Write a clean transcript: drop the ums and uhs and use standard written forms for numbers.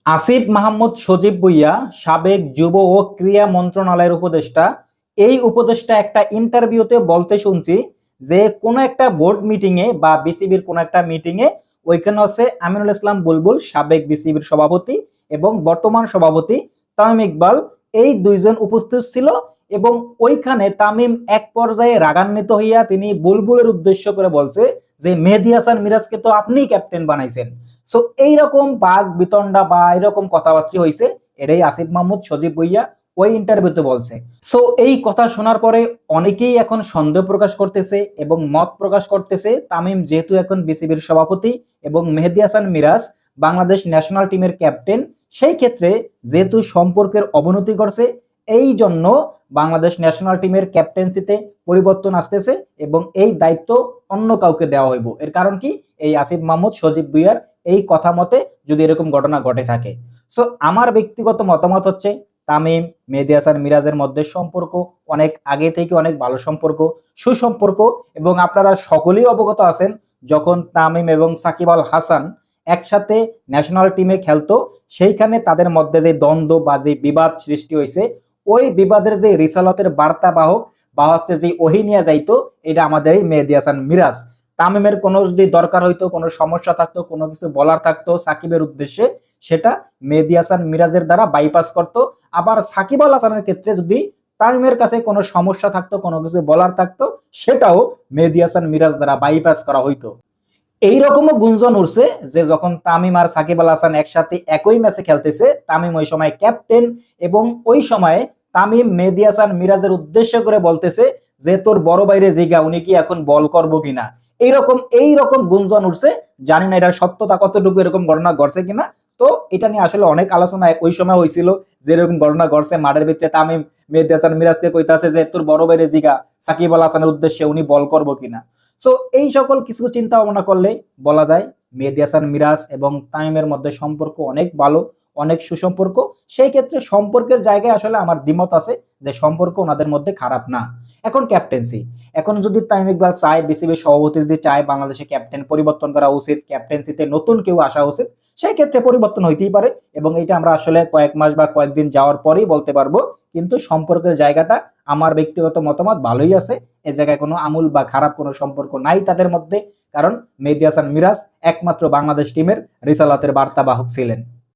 আসিফ মাহমুদ সজীব ভুঁইয়া, সাবেক যুব ও ক্রীড়া মন্ত্রণালয়ের উপদেষ্টা, এই উপদেষ্টা একটা ইন্টারভিউতে বলতে শুনছি যে কোনো একটা বোর্ড মিটিং এ বা বিসিবির কোনো একটা মিটিং এ ওইখানে হচ্ছে আমিনুল ইসলাম বুলবুল সাবেক বিসিবির সভাপতি এবং বর্তমান সভাপতি তামিম ইকবাল, এই দুইজন উপস্থিত ছিল। এবং ওইখানে তামিম এক পর্যায়ে রাগান্বিত হইয়া তিনি বুলবুলের উদ্দেশ্য করে বলছে যে মেহেদী হাসান মিরাজকে তো আপনিই ক্যাপ্টেন বানাইছেন। সো এইরকম বাঘ বিতণ্ডা বা এরকম কথাবার্তা হয়েছে, এটাই আসিফ মাহমুদ সজীব ভুঁইয়া ওই ইন্টারভিউতে বলছে। সো এই কথা শোনার পরে অনেকেই এখন সন্দেহ প্রকাশ করতেছে এবং মত প্রকাশ করতেছে তামিম যেহেতু এখন বিসিবির সভাপতি এবং মেহেদী হাসান মিরাজ বাংলাদেশ ন্যাশনাল টিমের ক্যাপ্টেন, সেই ক্ষেত্রে যেহেতু সম্পর্কের অবনতি করছে, এই জন্য বাংলাদেশ ন্যাশনাল টিমের ক্যাপ্টেন্সিতে পরিবর্তন আসতেছে এবং এই দায়িত্ব অন্য কাউকে দেওয়া হইব। এর কারণ কি, এই আসিফ মাহমুদ সজীব ভুঁইয়ার এই কথা মতে যদি এরকম ঘটনা ঘটে থাকে। সো আমার ব্যক্তিগত মতামত হচ্ছে তামিম মেহেদী হাসান মিরাজের মধ্যে সম্পর্ক অনেক আগে থেকে অনেক ভালো সম্পর্ক, সুসম্পর্ক। এবং আপনারা সকলেই অবগত আছেন যখন তামিম এবং সাকিব আল হাসান একসাথে ন্যাশনাল টিমে খেলতো, সেইখানে তাদের মধ্যে যে দ্বন্দ্ব বা যে বিবাদ সৃষ্টি হয়েছে, ওই বিবাদের যে রিসালতের বার্তা বাহক বা হচ্ছে যে ওহি নিয়ে যাইতো, এটা আমাদের এই মেহেদী হাসান মিরাজ। তামিমের কোনো যদি দরকার হইতো, কোনো সমস্যা থাকতো, কোনো কিছু বলার থাকতো সাকিবের উদ্দেশ্যে, সেটা মেহেদী হাসান মিরাজের দ্বারা বাইপাস করতো। আবার সাকিব আল হাসানের ক্ষেত্রে যদি তামিমের কাছে কোনো সমস্যা থাকতো, কোনো কিছু বলার থাকতো, সেটাও মেহেদী হাসান মিরাজ দ্বারা বাইপাস করা হইতো। এইরকমও গুঞ্জন উঠছে যে যখন তামিম আর সাকিব আল হাসান একসাথে একই ম্যাচে খেলতেছে, তামিম ওই সময় ক্যাপ্টেন, এবং ওই সময়ে তামিম মেহেদী হাসান মিরাজের উদ্দেশ্য করে বলতেছে যে তোর বড় বাইরে জিগা উনি কি এখন বল করবো কিনা। এইরকম গুঞ্জন উঠছে। জানি না এটার সত্যতা কতটুকু, এরকম ঘটনা ঘটছে কিনা। তো এটা নিয়ে আসলে অনেক আলোচনা ওই সময় হয়েছিল যে এরকম ঘটনা ঘটছে মাঠের ভিতরে তামিম মেহেদী হাসান মিরাজকে কইতাছে যে তোর বড় বাইরে জিগা সাকিব আল হাসানের উদ্দেশ্যে উনি বল করবো কিনা। সো এই সকল কিছু চিন্তা ভাবনা করলে বলা যায় মেহেদী হাসান মিরাজ এবং তামিমের মধ্যে সম্পর্ক অনেক ভালো, অনেক সুসম্পর্ক। সেই ক্ষেত্রে সম্পর্কের জায়গায় আসলে আমার দ্বিমত আছে যে সম্পর্ক ওনাদের মধ্যে খারাপ না। এখন ক্যাপ্টেন্সি, এখন যদি তামিম ইকবাল চায়, বিসিবির সভাপতি যদি চায় বাংলাদেশে ক্যাপ্টেন পরিবর্তন করা উচিত, ক্যাপ্টেন্সিতে নতুন কেউ আসা উচিত, সেই ক্ষেত্রে পরিবর্তন হইতেই পারে। এবং এটা আমরা আসলে কয়েক মাস বা কয়েকদিন যাওয়ার পরেই বলতে পারবো। কিন্তু সম্পর্কের জায়গাটা আমার ব্যক্তিগত মতামত ভালোই আছে। এ জায়গায় কোনো আমূল বা খারাপ কোনো সম্পর্ক নাই তাদের মধ্যে। কারণ মেহেদী হাসান মিরাজ একমাত্র বাংলাদেশ টিমের রিসালাতের বার্তাবাহক ছিলেন।